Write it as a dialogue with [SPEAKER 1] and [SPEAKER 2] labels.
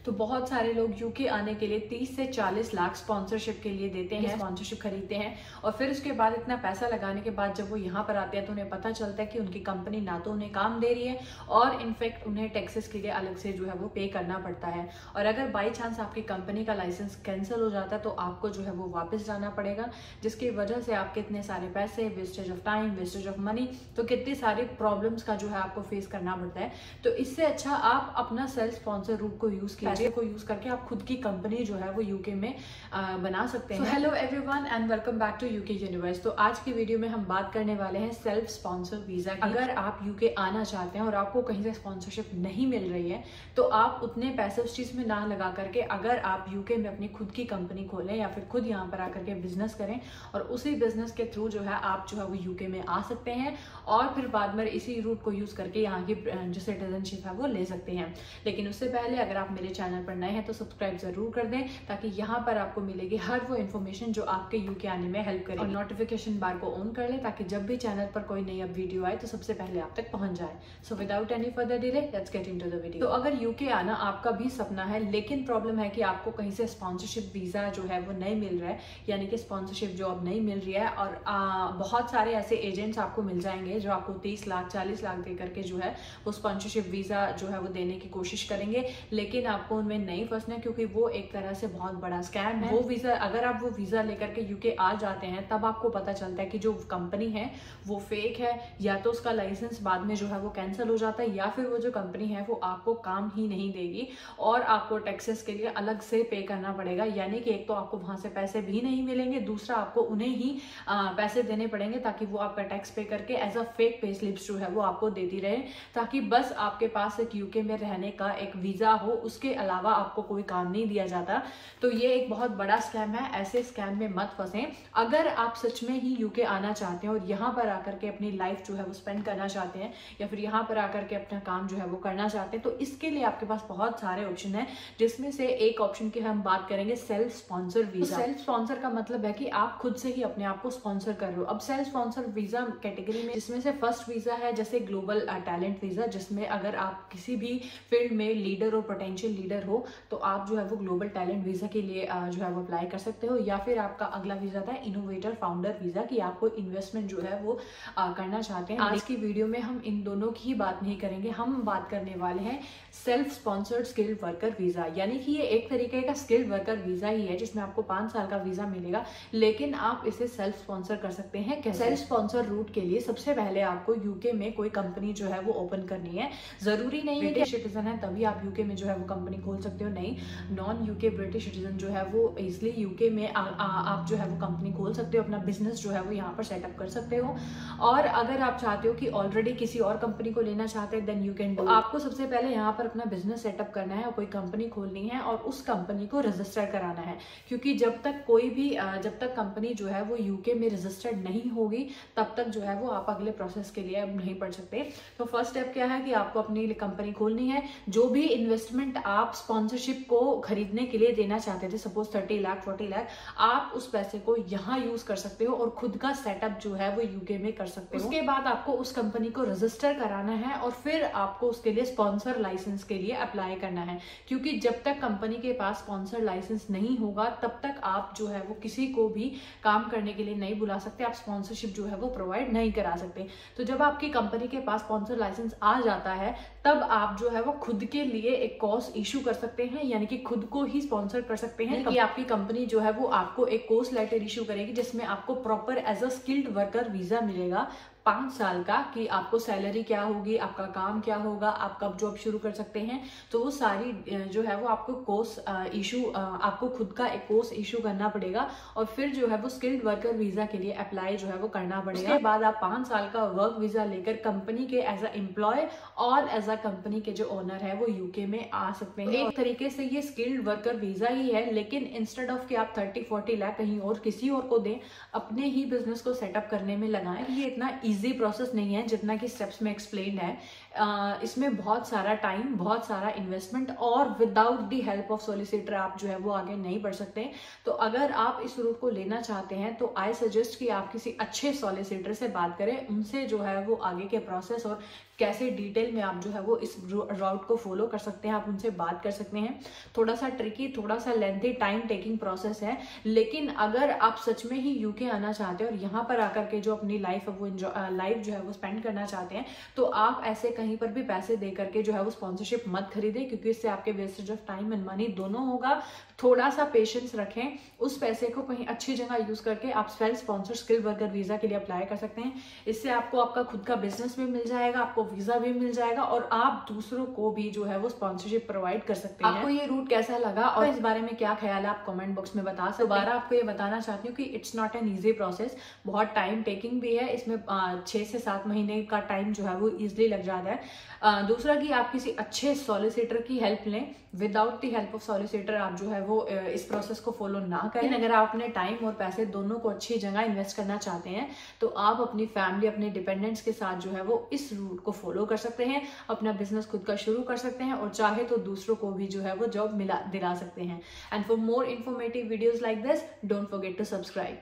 [SPEAKER 1] तो बहुत सारे लोग यूके आने के लिए 30 से 40 लाख स्पॉन्सरशिप के लिए देते हैं, स्पॉन्सरशिप खरीदते हैं और फिर उसके बाद इतना पैसा लगाने के बाद जब वो यहाँ पर आते हैं तो उन्हें पता चलता है कि उनकी कंपनी ना तो उन्हें काम दे रही है और इनफैक्ट उन्हें टैक्सेस के लिए अलग से जो है वो पे करना पड़ता है। और अगर बाई चांस आपकी कंपनी का लाइसेंस कैंसिल हो जाता है तो आपको जो है वो वापस जाना पड़ेगा, जिसकी वजह से आपके इतने सारे पैसे, wastage of time, wastage of money, तो कितनी सारी प्रॉब्लम्स का जो है आपको फेस करना पड़ता है। तो इससे अच्छा आप अपना सेल्फ स्पॉन्सर रूट को यूज कीजिए, को यूज करके आप खुद की कंपनी जो है वो यूके में बना सकते हैं। Hello everyone and welcome back to UK universe. तो आज की वीडियो में हम बात करने वाले हैं सेल्फ स्पॉन्सर वीजा की। अगर आप यूके आना चाहते हैं और आपको कहीं से स्पॉन्सरशिप नहीं मिल रही है तो आप उतने पैसे उस चीज में ना लगा करके अगर आप यूके में अपनी खुद की कंपनी खोलें या फिर खुद यहाँ पर आकर के बिजनेस करें और उसी बिजनेस के थ्रू जो है आप जो है वो यूके में आ सकते हैं और फिर बाद में इसी रूट को यूज करके यहाँ की जो सिटीजनशिप है वो ले सकते हैं। लेकिन उससे पहले अगर आप मेरे चैनल पर नए हैं तो सब्सक्राइब जरूर कर दें ताकि यहाँ पर आपको मिलेगी हर वो इन्फॉर्मेशन जो आपके यूके आने में हेल्प करे, और नोटिफिकेशन बार को ऑन कर लें ताकि जब भी चैनल पर कोई नई वीडियो आए तो सबसे पहले आप तक पहुंच जाए। So without any further delay let's get into the video. तो अगर यूके आना आपका भी सपना है लेकिन प्रॉब्लम है कि आपको कहीं से स्पॉन्सरशिप वीजा जो है वो नहीं मिल रहा है, यानी कि स्पॉन्सरशिप जॉब नहीं मिल रही है और बहुत सारे ऐसे एजेंट्स आपको मिल जाएंगे जो आपको 30 लाख 40 लाख दे करके जो है वो स्पॉन्सरशिप वीजा जो है वो देने की कोशिश करेंगे, लेकिन आपको उनमें नहीं फंसना क्योंकि वो एक तरह से बहुत बड़ा स्कैम है। वो वीजा अगर आप वो वीजा लेकर के यूके आ जाते हैं तब आपको पता चलता है कि जो कंपनी है वो फेक है, या तो उसका लाइसेंस बाद में जो है वो कैंसिल हो जाता है या फिर वो जो कंपनी है वो आपको काम ही नहीं देगी और आपको टैक्सेस के लिए अलग से पे करना पड़ेगा। यानी कि एक तो आपको वहां से पैसे भी नहीं मिलेंगे, दूसरा आपको उन्हें ही पैसे देने पड़ेंगे ताकि वो आपका टैक्स पे करके as a fake pay slips जो है वो आपको देती रहे, ताकि बस आपके पास एक यूके में रहने का एक वीजा हो, उसके अलावा आपको कोई काम नहीं दिया जाता। तो ये एक बहुत बड़ा स्कैम है, ऐसे स्कैम में मत फंसें। अगर आप सच में ही यूके आना चाहते हैं और यहाँ पर आकर के अपनी लाइफ जो है वो स्पेंड करना चाहते हैं या फिर यहाँ पर आकर के अपना काम जो है वो करना चाहते हैं तो इसके लिए आपके पास बहुत सारे ऑप्शन है, जिसमें से एक ऑप्शन की हम बात करेंगे self sponsor visa. Self sponsor का मतलब है कि आप खुद से ही अपने आप को स्पॉन्सर कर रहे हो। अब सेल्फ स्पॉन्सर वीजा कैटेगरी में जिसमें से फर्स्ट वीजा है जैसे ग्लोबल टैलेंट वीजा, जिसमें अगर आप किसी भी फील्ड में लीडर और पोटेंशियल लीडर हो तो आप जो है वो ग्लोबल टैलेंट वीजा के लिए जो है वो अप्लाई कर सकते हो। या फिर आपका अगला वीजा था इनोवेटर फाउंडर वीजा की आपको इन्वेस्टमेंट जो है वो करना चाहते हैं। आज की वीडियो में हम इन दोनों की ही बात नहीं करेंगे, हम बात करने वाले हैं self sponsored skilled worker visa. यानी कि ये एक तरीके का स्किल्ड वर्कर वीजा ही है जिसमें आपको 5 साल का वीजा मिलेगा, लेकिन आप इसे सेल्फ स्पॉन्सर कर सकते हैं। सेल्फ स्पॉन्सर रूट के लिए सबसे पहले आपको यूके में कोई कंपनी जो है वो ओपन करनी है। जरूरी नहीं है कि सिटीजन है तभी आप यूके में जो है वो कंपनी खोल सकते हो, नहीं, नॉन यूके ब्रिटिश सिटीजन जो है वो इजिली यूके में आप जो है वो कंपनी खोल सकते हो, अपना बिजनेस जो है वो यहाँ पर सेटअप कर सकते हो। और अगर आप चाहते हो कि ऑलरेडी किसी और कंपनी को लेना चाहते हैं देन यू कैन डू। आपको सबसे पहले यहाँ पर अपना बिजनेस सेटअप करना है और कोई कंपनी खोलनी है और उस कंपनी को रजिस्टर कराना है, क्योंकि जब तक कंपनी जो है वो यूके में रजिस्टर्ड नहीं होगी तब तक जो है वो आप अगले प्रोसेस के लिए नहीं पढ़ सकते। तो फर्स्ट स्टेप क्या है कि आपको अपनी कंपनी खोलनी है। जो भी इन्वेस्टमेंट आप स्पॉन्सरशिप को खरीदने के लिए देना चाहते थे, सपोज 30 लाख 40 लाख, आप उस पैसे को यहाँ यूज कर सकते हो और खुद का सेटअप जो है वो यूके में कर सकते हो। उसके बाद आपको उस कंपनी को रजिस्टर कराना है और फिर आपको उसके लिए स्पॉन्सर लाइसेंस के लिए अप्लाई करना है, क्योंकि जब तक कंपनी के पास स्पॉन्सर लाइसेंस नहीं होगा तब तक आप जो है वो किसी को भी काम करने के लिए नहीं बुला सकते, आप स्पॉन्सरशिप जो है वो प्रोवाइड नहीं करा सकते। तो जब आपकी कंपनी के पास स्पॉन्सर लाइसेंस आ जाता है तब आप जो है वो खुद के लिए एक कोर्स इशू कर सकते हैं, यानी कि खुद को ही स्पॉन्सर कर सकते हैं कि आपकी कंपनी जो है वो आपको एक कोर्स लेटर इशू करेगी जिसमें आपको proper as a skilled worker visa मिलेगा 5 साल का, कि आपको सैलरी क्या होगी, आपका काम क्या होगा, आप कब जॉब शुरू कर सकते हैं। तो वो सारी जो है वो आपको कोर्स इशू आपको खुद का एक कोर्स इशू करना पड़ेगा और फिर जो है वो स्किल्ड वर्कर वीजा के लिए अप्लाई जो है वो करना पड़ेगा। उसके बाद आप 5 साल का वर्क वीजा लेकर कंपनी के एज अ एम्प्लॉय और एज अ कंपनी के जो ओनर है वो यूके में आ सकते हैं। एक तरीके से ये स्किल्ड वर्कर वीजा ही है, लेकिन इंस्टेड ऑफ कि आप 30-40 लाख कहीं और किसी और को दें, अपने ही बिजनेस को सेटअप करने में लगाएं। ये इतना इजी प्रोसेस नहीं है जितना कि स्टेप्स में एक्सप्लेन है। इसमें बहुत सारा टाइम, बहुत सारा इन्वेस्टमेंट, और without the help of solicitor आप जो है वो आगे नहीं बढ़ सकते। तो अगर आप इस रूट को लेना चाहते हैं तो आई सजेस्ट कि आप किसी अच्छे सॉलिसिटर से बात करें, उनसे जो है वो आगे के प्रोसेस और कैसे डिटेल में आप जो है वो इस राउट को फॉलो कर सकते हैं, आप उनसे बात कर सकते हैं। थोड़ा सा ट्रिकी, थोड़ा सा लेंथी, टाइम टेकिंग प्रोसेस है, लेकिन अगर आप सच में ही यूके आना चाहते हैं और यहाँ पर आकर के जो अपनी लाइफ जो है वो स्पेंड करना चाहते हैं, तो आप ऐसे कहीं पर भी पैसे दे करके जो है वो स्पॉन्सरशिप मत खरीदें, क्योंकि इससे आपके wastage of time and money दोनों होगा। थोड़ा सा पेशेंस रखें, उस पैसे को कहीं अच्छी जगह यूज करके आप self sponsor skill worker visa के लिए अप्लाई कर सकते हैं। इससे आपको आपका खुद का बिजनेस भी मिल जाएगा, आपको वीजा भी मिल जाएगा, और आप दूसरों को भी जो है वो स्पॉन्सरशिप प्रोवाइड कर सकते हैं। आपको ये रूट कैसा लगा और इस बारे में क्या ख्याल है, आप कमेंट बॉक्स में बता सकते हैं। दोबारा आपको ये बताना चाहती हूँ कि it's not an easy process, बहुत टाइम टेकिंग भी है, इसमें 6 से 7 महीने का टाइम जो है वो इजिली लग जाता है। दूसरा कि आप किसी अच्छे सॉलिसिटर की हेल्प लें, without the help of solicitor आप जो है वो इस प्रोसेस को फॉलो ना करें। अगर आप अपने टाइम और पैसे दोनों को अच्छी जगह इन्वेस्ट करना चाहते हैं तो आप अपनी फैमिली, अपने डिपेंडेंट्स के साथ जो है वो इस रूट को फॉलो कर सकते हैं, अपना बिजनेस खुद का शुरू कर सकते हैं, और चाहे तो दूसरों को भी जो है वो जॉब दिला सकते हैं। And for more informative videos like this, don't forget to subscribe.